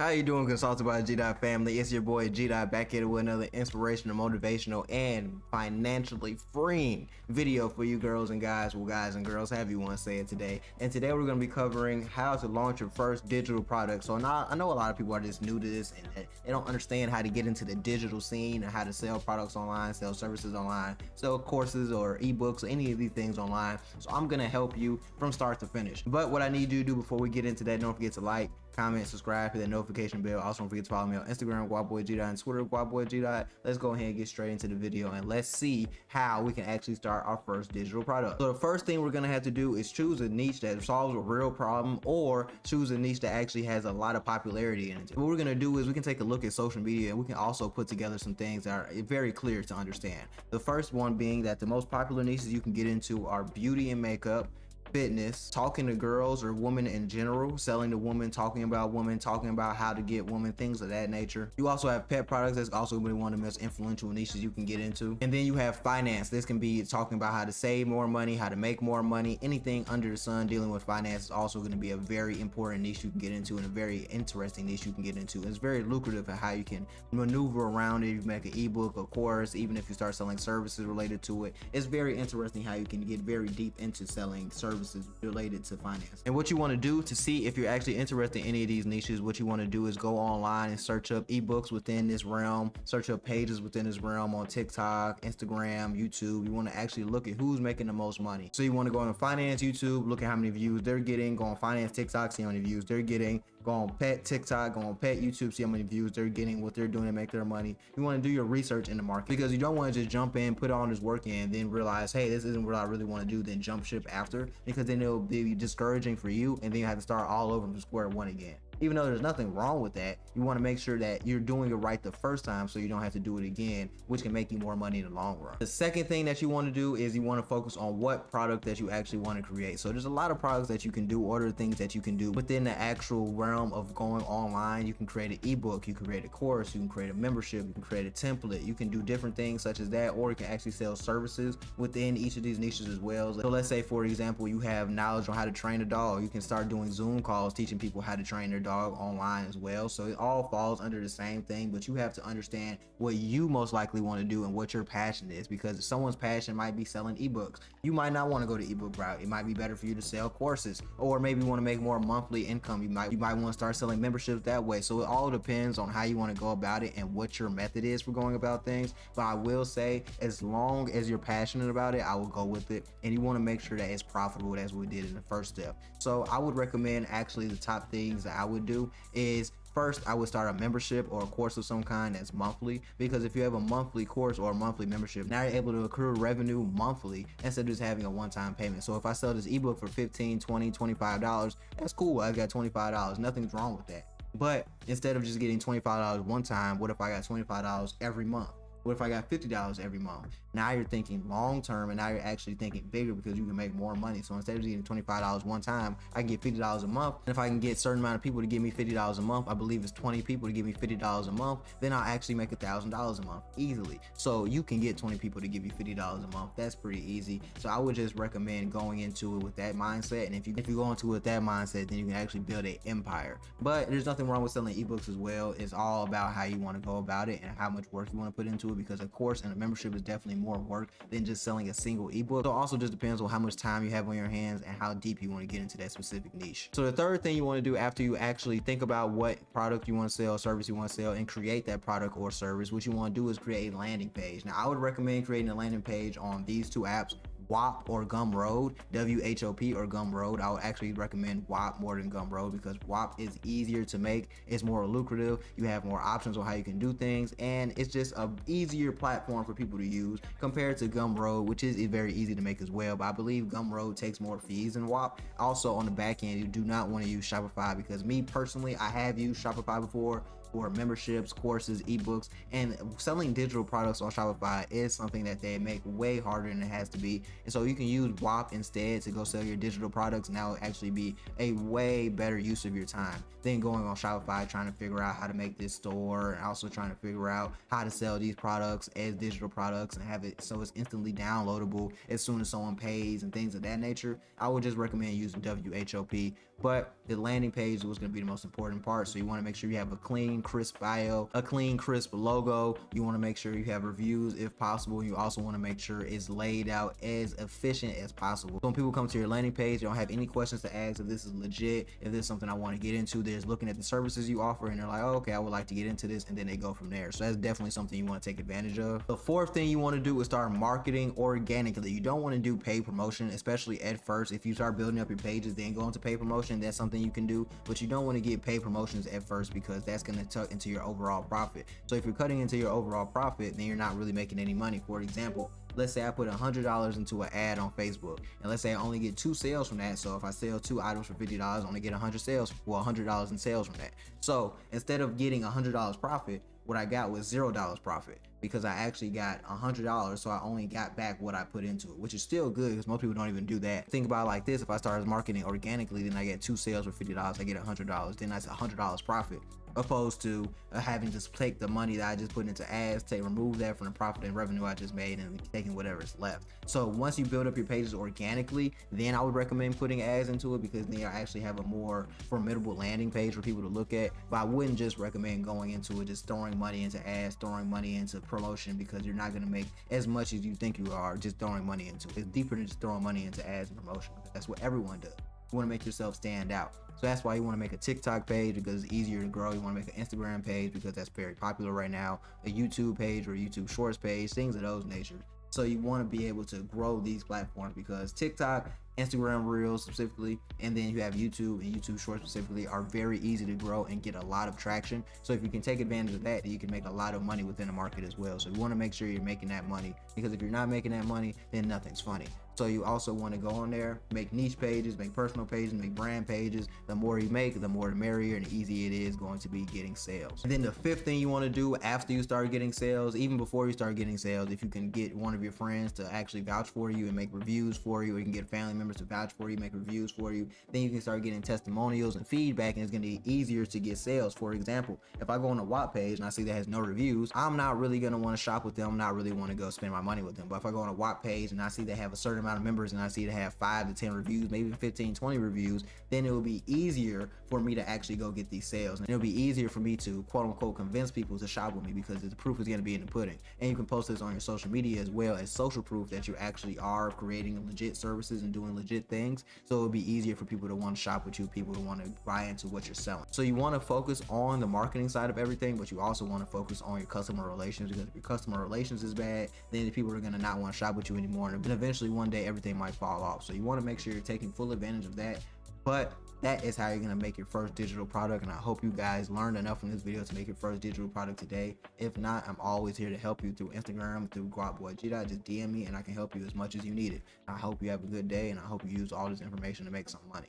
How you doing, Consulted by G Dot family? It's your boy G Dot back here with another inspirational, motivational, and financially freeing video for you girls and guys, well guys and girls, however you want to say it today. And today we're going to be covering how to launch your first digital product. So now I know a lot of people are just new to this and they don't understand how to get into the digital scene and how to sell products online, sell services online, sell courses or ebooks or any of these things online. So I'm going to help you from start to finish. But what I need you to do before we get into that, don't forget to like, comment, subscribe, hit that notification bell. Also don't forget to follow me on Instagram, guapboygdot, and Twitter, guapboygdot. Let's go ahead and get straight into the video and let's see how we can actually start our first digital product. So the first thing we're gonna have to do is choose a niche that solves a real problem or choose a niche that actually has a lot of popularity in it. What we're gonna do is we can take a look at social media and we can also put together some things that are very clear to understand. The first one being that the most popular niches you can get into are beauty and makeup, fitness, talking to girls or women in general, selling to women, talking about women, talking about how to get women, things of that nature. You also have pet products. That's also going to be one of the most influential niches you can get into. And then you have finance. This can be talking about how to save more money, how to make more money. Anything under the sun dealing with finance is also going to be a very important niche you can get into and a very interesting niche you can get into. It's very lucrative at how you can maneuver around it. You make an ebook, a course, even if you start selling services related to it. It's very interesting how you can get very deep into selling services related to finance. And what you want to do to see if you're actually interested in any of these niches, what you want to do is go online and search up ebooks within this realm, search up pages within this realm on TikTok, Instagram, YouTube. You want to actually look at who's making the most money. So you want to go on finance YouTube, look at how many views they're getting, go on finance TikTok, see how many views they're getting, go on pet TikTok, go on pet YouTube, see how many views they're getting, what they're doing to make their money. You want to do your research in the market because you don't want to just jump in, put all this work in, then realize, hey, this isn't what I really want to do, then jump ship after, because then it'll be discouraging for you and then you have to start all over from square one again. Even though there's nothing wrong with that, you want to make sure that you're doing it right the first time so you don't have to do it again, which can make you more money in the long run. The second thing that you want to do is you want to focus on what product that you actually want to create. So there's a lot of products that you can do, or other things that you can do within the actual realm of going online. You can create an ebook, you can create a course, you can create a membership, you can create a template, you can do different things such as that, or you can actually sell services within each of these niches as well. So let's say, for example, you have knowledge on how to train a dog. You can start doing Zoom calls teaching people how to train their dog online as well. So it all falls under the same thing, but you have to understand what you most likely want to do and what your passion is, because if someone's passion might be selling ebooks, you might not want to go the ebook route. It might be better for you to sell courses, or maybe you want to make more monthly income. You might want to start selling memberships that way. So it all depends on how you want to go about it and what your method is for going about things. But I will say, as long as you're passionate about it, I will go with it, and you want to make sure that it's profitable, as we did in the first step. So I would recommend, actually, the top things that I would do is, first, I would start a membership or a course of some kind that's monthly, because if you have a monthly course or a monthly membership, now you're able to accrue revenue monthly instead of just having a one-time payment. So if I sell this ebook for $15, $20, $25, that's cool. I got $25. Nothing's wrong with that. But instead of just getting $25 one time, what if I got $25 every month? What if I got $50 every month? Now you're thinking long term, and now you're actually thinking bigger because you can make more money. So instead of getting $25 one time, I can get $50 a month. And if I can get a certain amount of people to give me $50 a month, I believe it's 20 people to give me $50 a month, then I'll actually make $1,000 a month easily. So you can get 20 people to give you $50 a month. That's pretty easy. So I would just recommend going into it with that mindset. And if you go into it with that mindset, then you can actually build an empire. But there's nothing wrong with selling ebooks as well. It's all about how you want to go about it and how much work you want to put into it, because a course and a membership is definitely more work than just selling a single ebook. So it also just depends on how much time you have on your hands and how deep you want to get into that specific niche. So the third thing you want to do after you actually think about what product you want to sell, service you want to sell, and create that product or service, what you want to do is create a landing page. Now I would recommend creating a landing page on these two apps, WHOP or Gumroad, WHOP or Gumroad. I would actually recommend WHOP more than Gumroad, because WHOP is easier to make, it's more lucrative, you have more options on how you can do things, and it's just a easier platform for people to use compared to Gumroad, which is very easy to make as well. But I believe Gumroad takes more fees than WHOP. Also, on the back end, you do not want to use Shopify, because me personally, I have used Shopify before for memberships, courses, ebooks, and selling digital products on Shopify is something that they make way harder than it has to be. And so you can use WHOP instead to go sell your digital products, and that will actually be a way better use of your time than going on Shopify trying to figure out how to make this store, and also trying to figure out how to sell these products as digital products and have it so it's instantly downloadable as soon as someone pays and things of that nature. I would just recommend using WHOP But the landing page was going to be the most important part. So you want to make sure you have a clean, crisp bio, a clean, crisp logo. You want to make sure you have reviews if possible. You also want to make sure it's laid out as efficient as possible. So when people come to your landing page, they don't have any questions to ask if this is legit, if this is something I want to get into. They're just looking at the services you offer and they're like, oh, okay, I would like to get into this, and then they go from there. So that's definitely something you want to take advantage of. The fourth thing you want to do is start marketing organically. You don't want to do paid promotion, especially at first. If you start building up your pages, then go into paid promotion, that's something you can do, but you don't want to get paid promotions at first because that's going to tuck into your overall profit. So if you're cutting into your overall profit, then you're not really making any money. For example, let's say I put $100 into an ad on Facebook, and let's say I only get 2 sales from that. So if I sell 2 items for $50, I only get 100 sales, well, $100 in sales from that. So instead of getting $100 profit, what I got was $0 profit, because I actually got $100, so I only got back what I put into it, which is still good because most people don't even do that. Think about it like this: if I started marketing organically, then I get 2 sales for $50, I get $100, then that's $100 profit, opposed to having to take the money that I just put into ads, remove that from the profit and revenue I just made, and taking whatever is left. So once you build up your pages organically, then I would recommend putting ads into it, because then you actually have a more formidable landing page for people to look at. But I wouldn't just recommend going into it just throwing money into ads, throwing money into promotion, because you're not going to make as much as you think you are just throwing money into it. It's deeper than just throwing money into ads and promotion. That's what everyone does. You want to make yourself stand out. So that's why you want to make a TikTok page, because it's easier to grow. You want to make an Instagram page because that's very popular right now, a YouTube page or a YouTube Shorts page, things of those nature. So you want to be able to grow these platforms, because TikTok, Instagram Reels specifically, and then you have YouTube and YouTube Shorts specifically, are very easy to grow and get a lot of traction. So if you can take advantage of that, then you can make a lot of money within the market as well. So you want to make sure you're making that money, because if you're not making that money, then nothing's funny. So you also want to go on there, make niche pages, make personal pages, make brand pages. The more you make, the more the merrier, and the easier it is going to be getting sales. And then the fifth thing you want to do after you start getting sales, even before you start getting sales, if you can get one of your friends to actually vouch for you and make reviews for you, or you can get family members to vouch for you, make reviews for you, then you can start getting testimonials and feedback, and it's going to be easier to get sales. For example, if I go on a WAP page and I see that has no reviews, I'm not really going to want to shop with them. I'm not really want to go spend my money with them. But if I go on a WAP page and I see they have a certain amount of members, and I see they have 5 to 10 reviews, maybe even 15, 20 reviews, then it will be easier for me to actually go get these sales. And it'll be easier for me to, quote unquote, convince people to shop with me, because the proof is going to be in the pudding. And you can post this on your social media as well as social proof that you actually are creating legit services and doing legit things. So it'll be easier for people to want to shop with you, people to want to buy into what you're selling. So you want to focus on the marketing side of everything, but you also want to focus on your customer relations, because if your customer relations is bad, then the people are going to not want to shop with you anymore, and eventually one day everything might fall off. So you want to make sure you're taking full advantage of that. But that is how you're going to make your first digital product, and I hope you guys learned enough from this video to make your first digital product today. If not, I'm always here to help you through Instagram, through GuapBoyG. Just DM me and I can help you as much as you need it. I hope you have a good day, and I hope you use all this information to make some money.